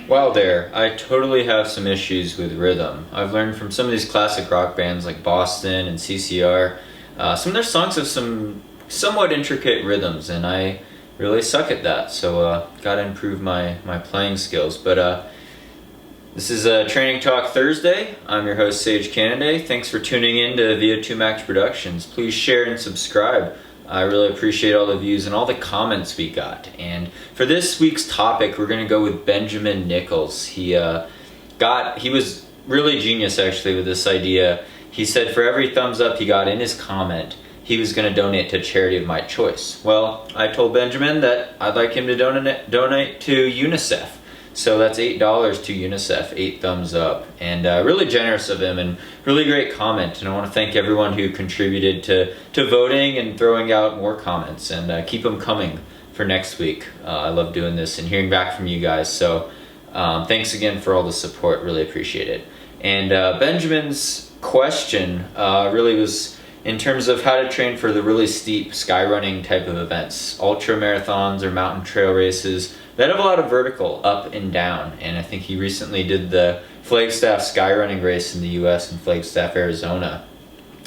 Wow there, I totally have some issues with rhythm. I've learned from some of these classic rock bands like Boston and CCR. Some of their songs have some somewhat intricate rhythms, and I really suck at that, so gotta improve my playing skills. But this is Training Talk Thursday. I'm your host, Sage Canaday. Thanks for tuning in to VO2 Max Productions. Please share and subscribe. I really appreciate all the views and all the comments we got. And for this week's topic, we're going to go with Benjamin Nichols. He was really genius actually with this idea. He said for every thumbs up he got in his comment, he was going to donate to a charity of my choice. Well, I told Benjamin that I'd like him to donate to UNICEF. So that's $8 to UNICEF, 8 thumbs up. And really generous of him and really great comment. And I want to thank everyone who contributed to voting and throwing out more comments. And keep them coming for next week. I love doing this and hearing back from you guys. So thanks again for all the support. Really appreciate it. And Benjamin's question really was in terms of how to train for the really steep skyrunning type of events. Ultra marathons or mountain trail races that have a lot of vertical up and down. And I think he recently did the Flagstaff Skyrunning race in the US in Flagstaff, Arizona,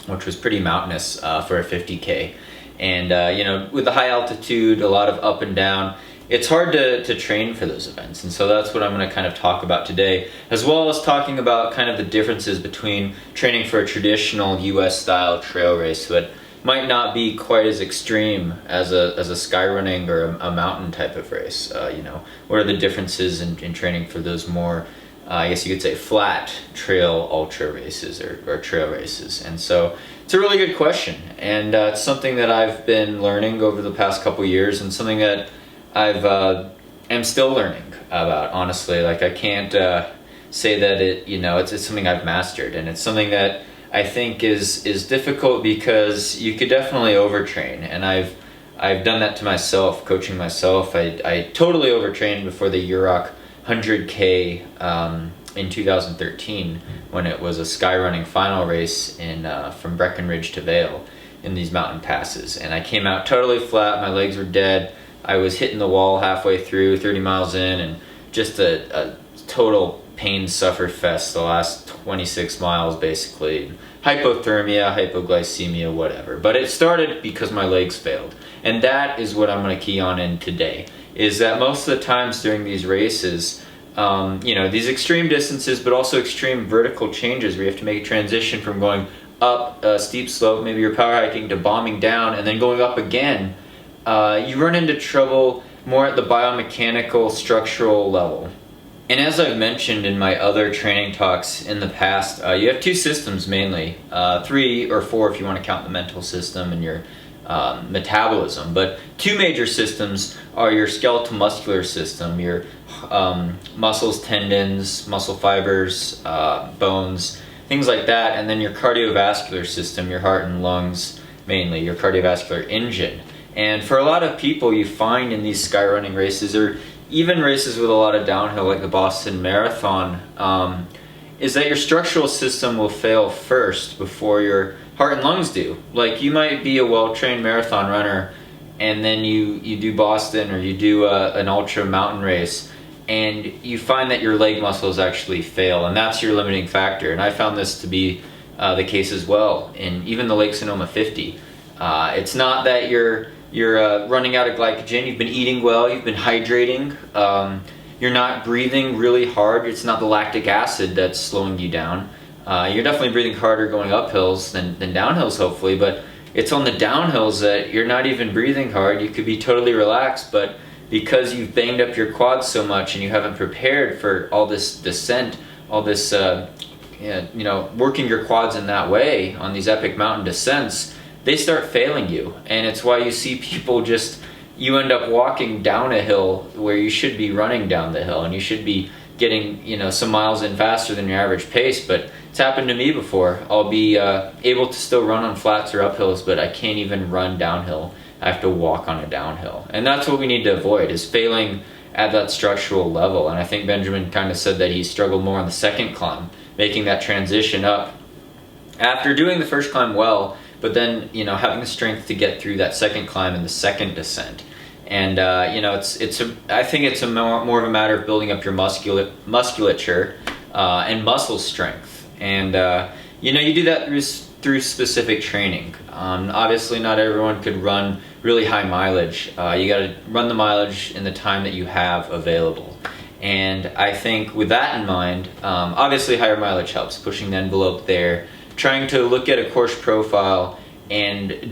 which was pretty mountainous for a 50K. And with the high altitude, a lot of up and down, it's hard to train for those events. And so that's what I'm going to kind of talk about today, as well as talking about kind of the differences between training for a traditional US style trail race that might not be quite as extreme as a skyrunning or a mountain type of race. What are the differences in training for those more, I guess you could say, flat trail ultra races or trail races? And so it's a really good question, and it's something that I've been learning over the past couple years, and something that am still learning about. Honestly, like I can't say that it's something I've mastered, and it's something that I think is difficult because you could definitely overtrain, and I've done that to myself, coaching myself. I totally overtrained before the UROC 100K in 2013 when it was a skyrunning final race from Breckenridge to Vail in these mountain passes, and I came out totally flat. My legs were dead. I was hitting the wall halfway through, 30 miles in, and just a total pain suffer fest the last 26 miles basically. Hypothermia, hypoglycemia, whatever. But it started because my legs failed. And that is what I'm going to key on in today, is that most of the times during these races, these extreme distances, but also extreme vertical changes where you have to make a transition from going up a steep slope, maybe you're power hiking, to bombing down and then going up again, you run into trouble more at the biomechanical, structural level. And as I've mentioned in my other training talks in the past, you have 2 systems mainly, 3 or 4 if you want to count the mental system and your metabolism. But 2 major systems are your skeletal muscular system, your muscles, tendons, muscle fibers, bones, things like that, and then your cardiovascular system, your heart and lungs mainly, your cardiovascular engine. And for a lot of people, you find in these skyrunning races, or even races with a lot of downhill like the Boston Marathon, is that your structural system will fail first before your heart and lungs do. Like you might be a well-trained marathon runner and then you do Boston or you do an ultra mountain race and you find that your leg muscles actually fail, and that's your limiting factor. And I found this to be the case as well in even the Lake Sonoma 50. It's not that you're running out of glycogen, you've been eating well, you've been hydrating, you're not breathing really hard, it's not the lactic acid that's slowing you down. You're definitely breathing harder going up hills than downhills hopefully, but it's on the downhills that you're not even breathing hard. You could be totally relaxed, but because you've banged up your quads so much and you haven't prepared for all this descent, all this working your quads in that way on these epic mountain descents, they start failing you. And it's why you see people you end up walking down a hill where you should be running down the hill and you should be getting some miles in faster than your average pace. But it's happened to me before. I'll be able to still run on flats or uphills, but I can't even run downhill. I have to walk on a downhill. And that's what we need to avoid, is failing at that structural level. And I think Benjamin kind of said that he struggled more on the second climb, making that transition up after doing the first climb well, but then having the strength to get through that second climb and the second descent. And I think it's more of a matter of building up your musculature and muscle strength. And you do that through specific training. Obviously, not everyone could run really high mileage. You got to run the mileage in the time that you have available. And I think with that in mind, obviously higher mileage helps, pushing the envelope there, trying to look at a course profile and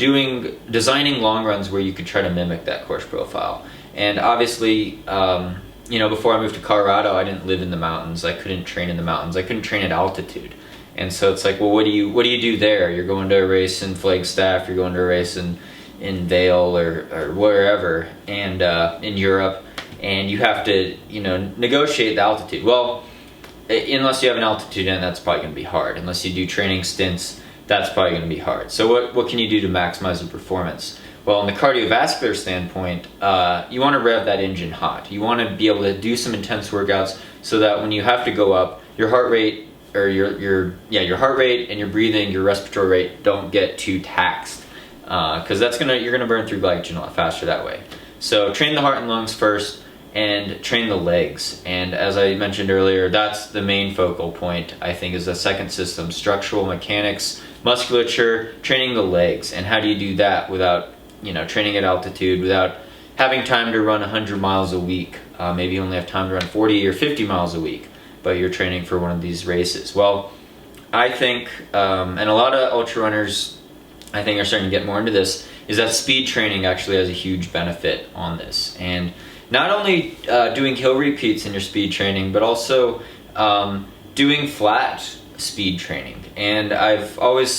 designing long runs where you could try to mimic that course profile. And obviously, before I moved to Colorado, I didn't live in the mountains. I couldn't train in the mountains. I couldn't train at altitude. And so it's like, well, what do you do there? You're going to a race in Flagstaff, you're going to a race in Vail or wherever, and in Europe, and you have to negotiate the altitude. Well, unless you have an altitude in, that's probably going to be hard. Unless you do training stints, that's probably going to be hard. So what can you do to maximize your performance? Well, in the cardiovascular standpoint, you want to rev that engine hot. You want to be able to do some intense workouts so that when you have to go up, your heart rate or your heart rate and your breathing, your respiratory rate don't get too taxed, because you're gonna burn through glycogen a lot faster that way. So train the heart and lungs first, and train the legs. And as I mentioned earlier, that's the main focal point, I think, is the second system: structural mechanics, musculature, training the legs. And how do you do that without training at altitude, without having time to run 100 miles a week? Maybe you only have time to run 40 or 50 miles a week, but you're training for one of these races. Well, I think, and a lot of ultra runners, I think, are starting to get more into this, is that speed training actually has a huge benefit on this. And not only doing hill repeats in your speed training, but also doing flat speed training. And I've always,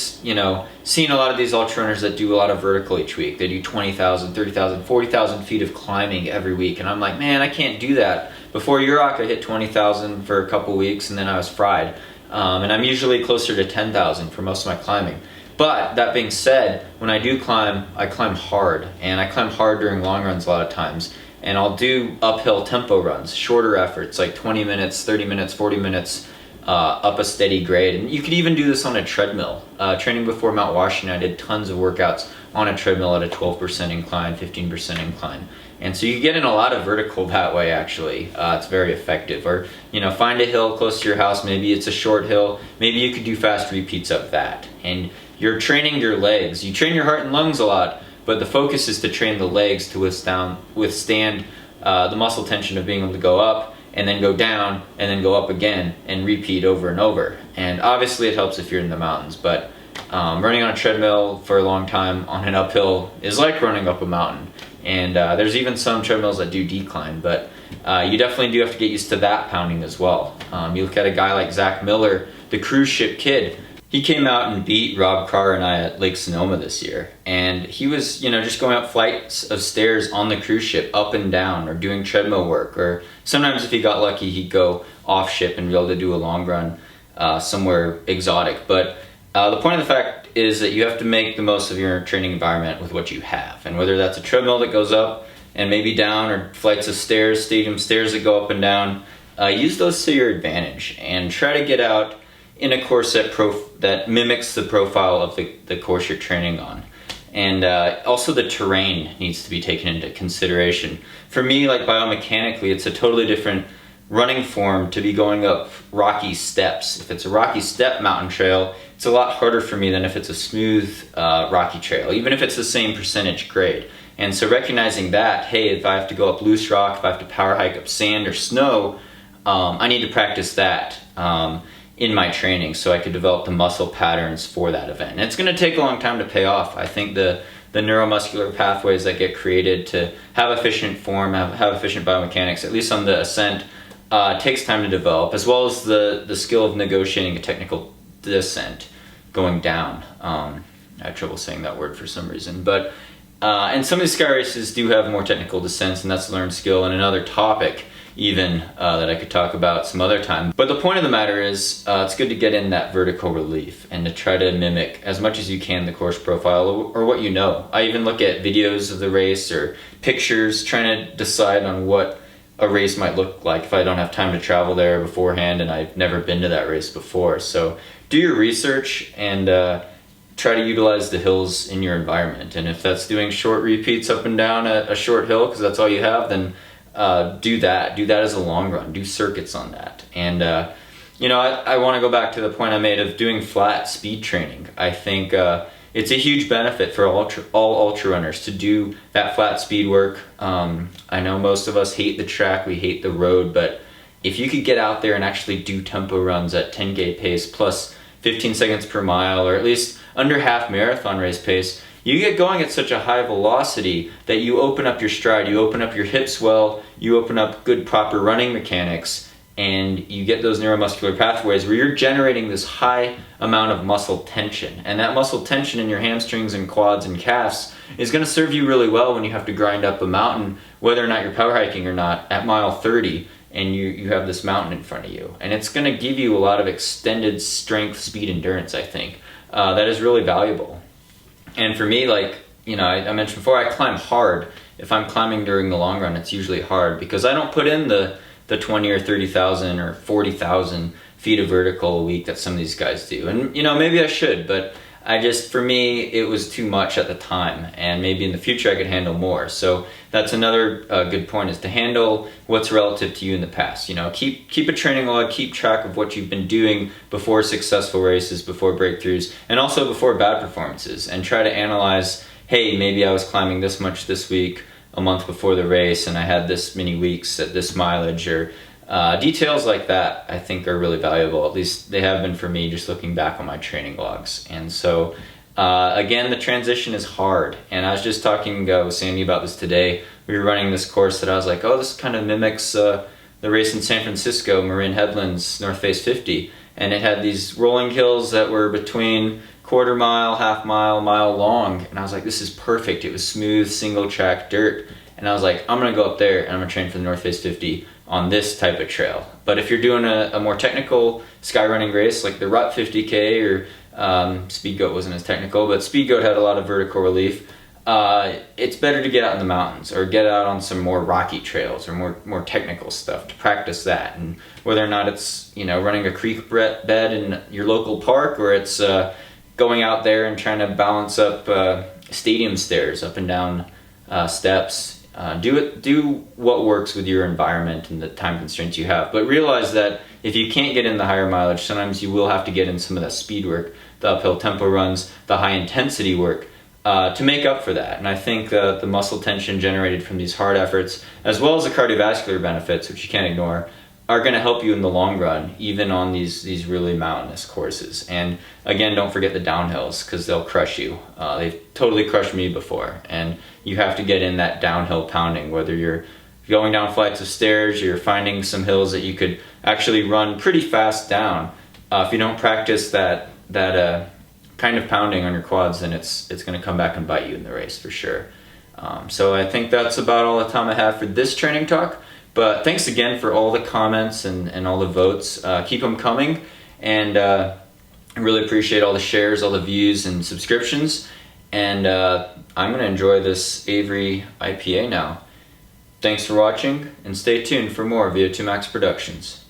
seen a lot of these ultra runners that do a lot of vertical each week. They do 20,000, 30,000, 40,000 feet of climbing every week. And I'm like, man, I can't do that. Before Euroc, I hit 20,000 for a couple weeks, and then I was fried. And I'm usually closer to 10,000 for most of my climbing. But that being said, when I do climb, I climb hard. And I climb hard during long runs a lot of times. And I'll do uphill tempo runs, shorter efforts, like 20 minutes, 30 minutes, 40 minutes, up a steady grade. And you could even do this on a treadmill. Training before Mount Washington, I did tons of workouts on a treadmill at a 12% incline, 15% incline. And so you get in a lot of vertical that way, actually. It's very effective. Or, find a hill close to your house. Maybe it's a short hill. Maybe you could do fast repeats of that. And you're training your legs. You train your heart and lungs a lot, but the focus is to train the legs to withstand the muscle tension of being able to go up and then go down and then go up again and repeat over and over. And obviously it helps if you're in the mountains, but running on a treadmill for a long time on an uphill is like running up a mountain. And there's even some treadmills that do decline, but you definitely do have to get used to that pounding as well. You look at a guy like Zach Miller, the cruise ship kid. He came out and beat Rob Carr and I at Lake Sonoma this year. And he was, just going up flights of stairs on the cruise ship, up and down, or doing treadmill work. Or sometimes if he got lucky, he'd go off ship and be able to do a long run somewhere exotic. But the point of the fact is that you have to make the most of your training environment with what you have. And whether that's a treadmill that goes up and maybe down, or flights of stairs, stadium stairs that go up and down, use those to your advantage and try to get out in a course that mimics the profile of the course you're training on. And also the terrain needs to be taken into consideration. For me, like biomechanically, it's a totally different running form to be going up rocky steps. If it's a rocky step mountain trail, it's a lot harder for me than if it's a smooth rocky trail, even if it's the same percentage grade. And so recognizing that, hey, if I have to go up loose rock, if I have to power hike up sand or snow, I need to practice that in my training so I could develop the muscle patterns for that event. And it's going to take a long time to pay off. I think the neuromuscular pathways that get created to have efficient form, have efficient biomechanics, at least on the ascent, takes time to develop, as well as the skill of negotiating a technical descent going down. I have trouble saying that word for some reason. But and some of these sky races do have more technical descents, and that's a learned skill and another topic even that I could talk about some other time. But the point of the matter is it's good to get in that vertical relief and to try to mimic as much as you can the course profile or what you know. I even look at videos of the race or pictures, trying to decide on what a race might look like if I don't have time to travel there beforehand and I've never been to that race before. So do your research and try to utilize the hills in your environment. And if that's doing short repeats up and down a short hill because that's all you have, then do that. Do that as a long run. Do circuits on that. And I want to go back to the point I made of doing flat speed training. I think it's a huge benefit for all ultra runners to do that flat speed work. I know most of us hate the track, we hate the road, but if you could get out there and actually do tempo runs at 10K pace plus 15 seconds per mile, or at least under half marathon race pace, you get going at such a high velocity that you open up your stride, you open up your hips well, you open up good proper running mechanics, and you get those neuromuscular pathways where you're generating this high amount of muscle tension. And that muscle tension in your hamstrings and quads and calves is going to serve you really well when you have to grind up a mountain, whether or not you're power hiking or not, at mile 30, and you have this mountain in front of you. And it's going to give you a lot of extended strength, speed, endurance, I think. That is really valuable. And for me, like, I mentioned before, I climb hard. If I'm climbing during the long run, it's usually hard because I don't put in the 20 or 30,000 or 40,000 feet of vertical a week that some of these guys do. And maybe I should, but for me, it was too much at the time, and maybe in the future I could handle more. So that's another good point, is to handle what's relative to you in the past. Keep a training log, keep track of what you've been doing before successful races, before breakthroughs, and also before bad performances, and try to analyze, hey, maybe I was climbing this much this week, a month before the race, and I had this many weeks at this mileage, or details like that I think are really valuable. At least they have been for me, just looking back on my training logs. And so again, the transition is hard, and I was just talking with Sandy about this today. We were running this course that I was like, oh, this kind of mimics the race in San Francisco, Marin Headlands North Face 50, and it had these rolling hills that were between quarter mile, half mile, mile long, and I was like, this is perfect. It was smooth, single track dirt, and I was like, I'm gonna go up there and I'm gonna train for the North Face 50 on this type of trail. But if you're doing a more technical skyrunning race like the Rut 50K, or Speedgoat wasn't as technical, but Speedgoat had a lot of vertical relief, it's better to get out in the mountains or get out on some more rocky trails or more technical stuff to practice that. And whether or not it's running a creek bed in your local park, or it's going out there and trying to balance up stadium stairs up and down steps. Do what works with your environment and the time constraints you have. But realize that if you can't get in the higher mileage, sometimes you will have to get in some of that speed work, the uphill tempo runs, the high intensity work, to make up for that. And I think the muscle tension generated from these hard efforts, as well as the cardiovascular benefits, which you can't ignore, are going to help you in the long run, even on these really mountainous courses. And again, don't forget the downhills, because they'll crush you. They've totally crushed me before, and you have to get in that downhill pounding, whether you're going down flights of stairs, you're finding some hills that you could actually run pretty fast down. If you don't practice that kind of pounding on your quads, then it's going to come back and bite you in the race for sure. So I think that's about all the time I have for this training talk. But thanks again for all the comments and all the votes. Keep them coming, and I really appreciate all the shares, all the views and subscriptions. And I'm going to enjoy this Avery IPA now. Thanks for watching, and stay tuned for more VO2 Max Productions.